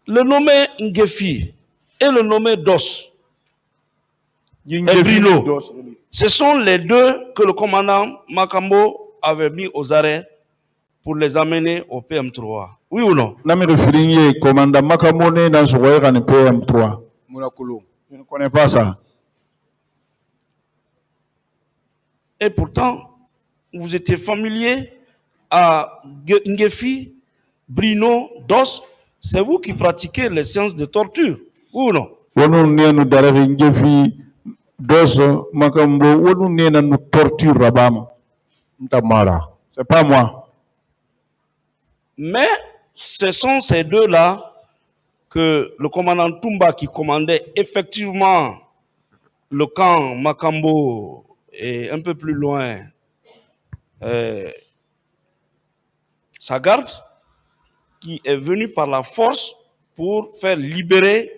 le nommé Ngefi et le nommé Dos et Brino, ce sont les deux que le commandant Makambo avait mis aux arrêts pour les amener au PM3. Oui ou non? Je ne connais pas ça. Et pourtant, vous étiez familier à Ngefi, Brino, Dos. C'est vous qui pratiquez les séances de torture. Oui ou non? C'est pas moi. Mais ce sont ces deux-là que le commandant Toumba, qui commandait effectivement le camp Makambo et un peu plus loin sa garde, qui est venu par la force pour faire libérer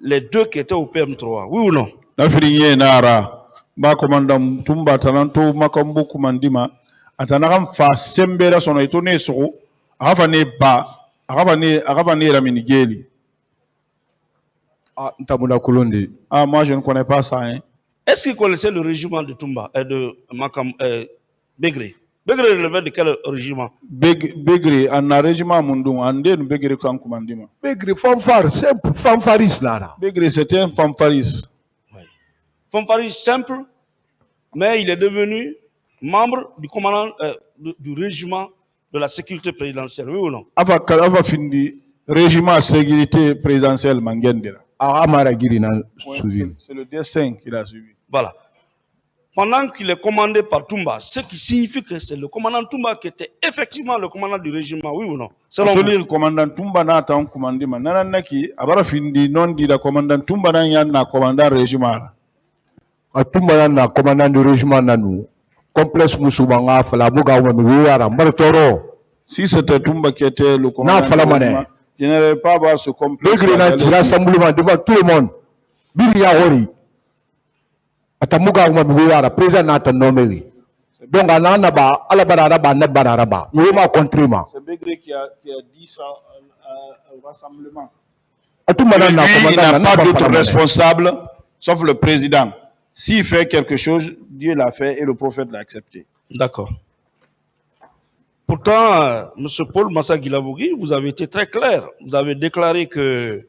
les deux qui étaient au PM3. Oui ou non? Ba commandant Toumba Talanto Makambo Kumandima atanagam fa sembera sono itone so agavane ramini geli. Ah, Ntamuna Kolondi. Ah, moi je ne connais pas ça, hein. Est-ce qu'il connaissait le régiment de Toumba et de Begré? Begré relevait de quel régiment? Begré, un régiment Mundung, un Begré quand Kumandima. Begré, fanfare, simple, fanfaris là. Begré, c'était un fanfaris. Fanfaris simple, mais il est devenu membre du commandant du régiment de la sécurité présidentielle, oui ou non? Ava findi régiment sécurité présidentielle Mangendera. C'est le dessin qu'il a suivi. Voilà. Pendant qu'il est commandé par Toumba, ce qui signifie que c'est le commandant Toumba qui était effectivement le commandant du régiment, oui ou non? Selon vous. Le commandant Toumba n'a pas commandé, mais nanaki abara findi non dit le commandant Toumba n'a commandant régiment. A Toumba n'a commandant du régiment nanou. Complexe Mousoubanga fala buga wa miwara martoro. Si c'était Toumba qui était le commandant, je n'aurais pas avoir ce complexe. Le grand rassemblement devant tout le monde. Bilia Hori. Atamuga wa miwara président n'a nommé. Donc ananaba alabaraba nabaraba. Nous ma contrima. C'est Begré qui a dit ça au rassemblement. Il n'a pas d'autre responsable sauf le président. S'il fait quelque chose, Dieu l'a fait et le prophète l'a accepté. D'accord. Pourtant, M. Paul Massaguilavogui, vous avez été très clair. Vous avez déclaré qu'il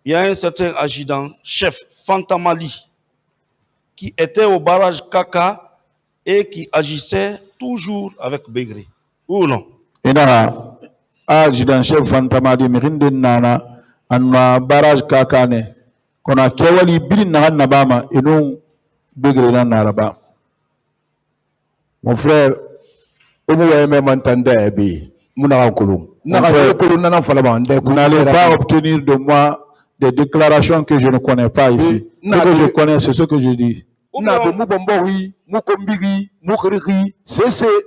y a un certain adjudant, chef Fantamali, qui était au barrage Kaka et qui agissait toujours avec Begré. Ou non? Et là, adjudant chef Fantamali, Mirinde Nana, en barrage Kaka ne. Qu'on a Kewali Bilin Nabama et non Begré Naraba. Mon frère, vous n'allez pas obtenir de moi des déclarations que je ne connais pas ici. Ce que je connais, c'est ce que je dis.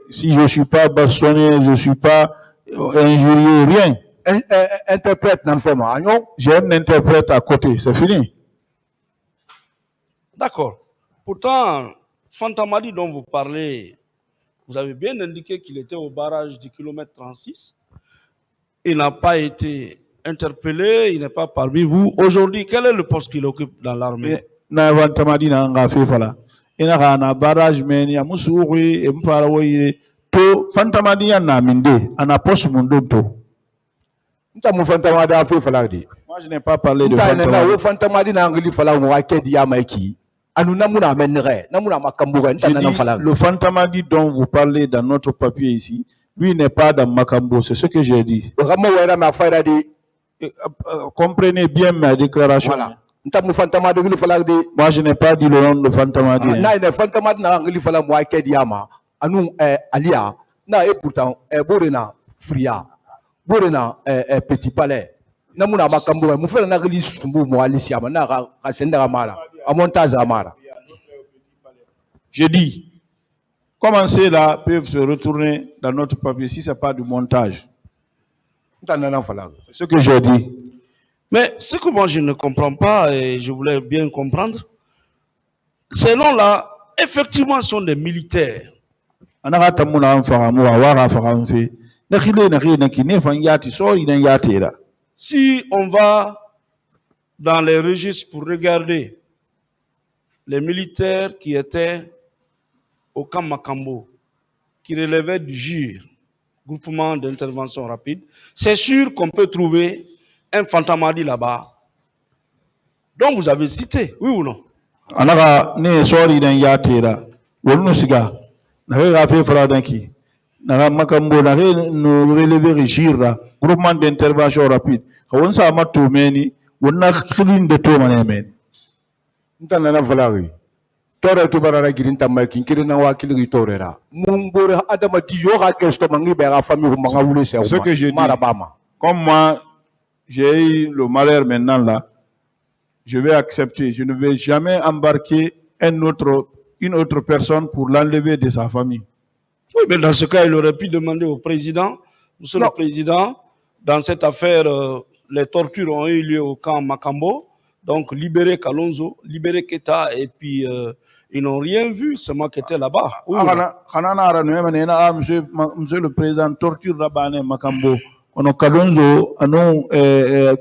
Si je ne suis pas bastonné, je ne suis pas injurieux, rien. Interprète, j'ai un interprète à côté, c'est fini. D'accord. Pourtant, Fantamadi dont vous parlez, vous avez bien indiqué qu'il était au barrage du kilomètre 36. Il n'a pas été interpellé, il n'est pas parmi vous. Aujourd'hui, quel est le poste qu'il occupe dans l'armée? Fantamadi n'a pas fait ça. Il y a un barrage, mais il y a un to Fantamadi n'a minde, un poste mundo. Moi, je n'ai pas parlé de Fantamadi. Le Fantamadi dont vous parlez dans notre papier ici, lui n'est pas dans Makambo, c'est ce que j'ai dit. Comprenez bien ma déclaration. Voilà. Moi, je n'ai pas dit le nom de Fantamadi. Borena Petit Palais. Namuna Makambo, mon frère n'a pas sumbu mo Alicia, na Sendra Amara, à montage Amara. Je dis, comment ceux-là peuvent se retourner dans notre papier si ce n'est pas du montage? C'est ce que j'ai dit. Mais ce que moi je ne comprends pas, et je voulais bien comprendre, ces noms-là, effectivement, sont des militaires. Si on va dans les registres pour regarder les militaires qui étaient au camp Makambo, qui relevaient du GIR, groupement d'intervention rapide, c'est sûr qu'on peut trouver un Fantamadi là-bas, dont vous avez cité, oui ou non? Anaka ne sori dan ya tera wonu siga na ga fe fara danki na makambo na no relever regir groupement d'intervention rapide ka won sa mato meni wonna khilin de to mane men ntana na valari tore to barara girinta mai kinkiri na wakili torera mungore adama di yo ha kesto mangi be ga famille ko manga wule se ce que je dis marabama comme moi j'ai eu le malheur maintenant là, je vais accepter. Je ne vais jamais embarquer une autre personne pour l'enlever de sa famille. Oui, mais dans ce cas, il aurait pu demander au président, Monsieur le Président, dans cette affaire, les tortures ont eu lieu au camp Makambo, donc libérer Kalonzo, libérer Keta, et puis ils n'ont rien vu, c'est moi qui étais là-bas. Oui, Monsieur le Président, torture là-bas, Makambo. Ono Kalonzo ano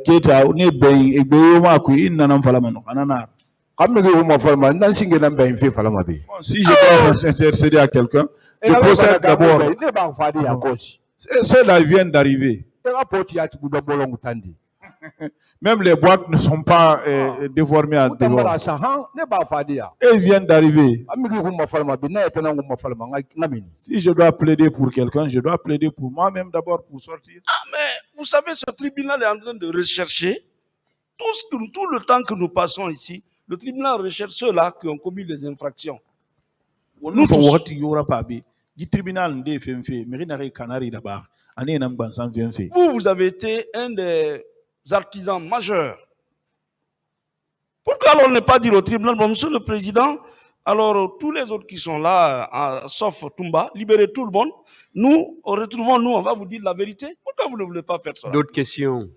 Keta ne ben egbeyo maku inna nan falamano kanana kamne ko mo forma nan singe nan ben fe falama bi si je dois intercéder à quelqu'un je procède d'abord ne ba fadi ya kosi ceux-là viennent d'arriver te rapport ya tu do bolongu tandi même les boîtes ne sont pas déformées à dehors. Ils viennent d'arriver. Si je dois plaider pour quelqu'un, je dois plaider pour moi-même d'abord pour sortir. Ah, mais vous savez, ce tribunal est en train de rechercher tout le temps que nous passons ici. Le tribunal recherche ceux-là qui ont commis des infractions. Nous tous. Vous avez été un des artisans majeurs. Pourquoi alors ne pas dire au tribunal, bon, Monsieur le Président, alors tous les autres qui sont là, sauf Toumba, libérez tout le monde, nous, retrouvons-nous, on va vous dire la vérité. Pourquoi vous ne voulez pas faire ça? D'autres questions?